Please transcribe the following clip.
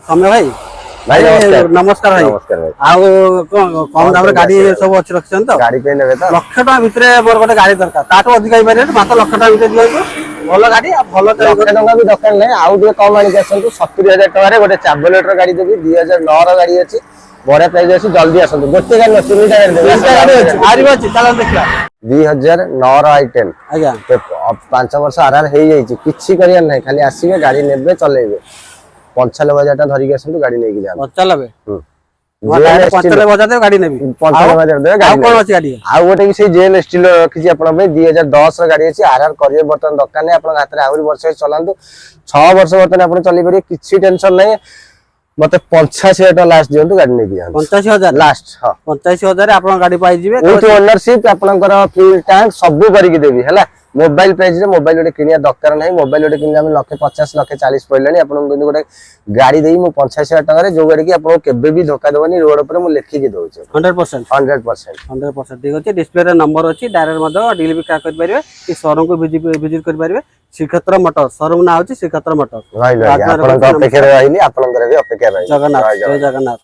समय भाई भाई नमस्कार भाई नमस्कार भाई आउ कम दाम गाड़ी सब अच्छी रखिछन तो गाड़ी पे नेबे तो लक्ष टका भितरे मोर गोटे गाड़ी दरकार ताठो अधिक ही पारे मात्र लक्ष टका भितरे दियो भल गाड़ी आ भल लक्ष टका भी दरकार नहीं आउ ଟିକେ कम आनी आसंतु 70000 टका रे गोटे चार्बोलेटर गाड़ी देबी 2009 रो गाड़ी अछि बड़े प्राइस अछि जल्दी आसंतु गोटे गाड़ी न तीन गाड़ी देबी गाड़ी अछि आरी अछि चला देखिया 2009 रो i10 आज्ञा 5 वर्ष आरआर हे जाई छी किछि करिया नहीं खाली आसीबे गाड़ी नेबे चलेबे 95000 टा धरि के आसंतु गाड़ी नै कि जा चलाबे जेएल 95,000 दे गाड़ी नेबी 95,000 दे गाड़ी कोन अछि गाड़ी आ गोटे से जेएल स्टील रखी अपन 2010 रो गाड़ी अछि आरआर करिए बर्तन दरकार नै अपन हाथ रे आउरी वर्ष चलांतु 6 वर्ष बर्तन अपन चली परि किछि टेंशन नै मते 85,000 टका लास्ट दियंतु गाड़ी नै कि 85,000 लास्ट हां 85,000 आपन गाड़ी पाई जिवे विथ ओनरशिप आपनकर फ्यूल टैंक सब करि के देबी हैला मोबाइल प्राइस रे मोबाइल ओटे किनिया दरकार नै मोबाइल ओटे किनिया हम 150 140 पड़लेनी आपन बिंदु गोटे गाड़ी देई मु 85,000 टका रे जो गाड़ी की आपन केबे भी धोखा देबनी रोड ऊपर मु लिखि के दोछ 100% ठीक अछि डिस्प्ले रे नंबर अछि डायरेक्ट मदो डील भी का कर परिबे कि शोरूम को विजिट कर परिबे श्रीक्षेत्र मोटर शोरूम ना होछि श्रीक्षेत्र मोटर भाई आपन अपेक्षा रहिली आपन भी अपेक्षा रही जगन्नाथ जय जगन्नाथ।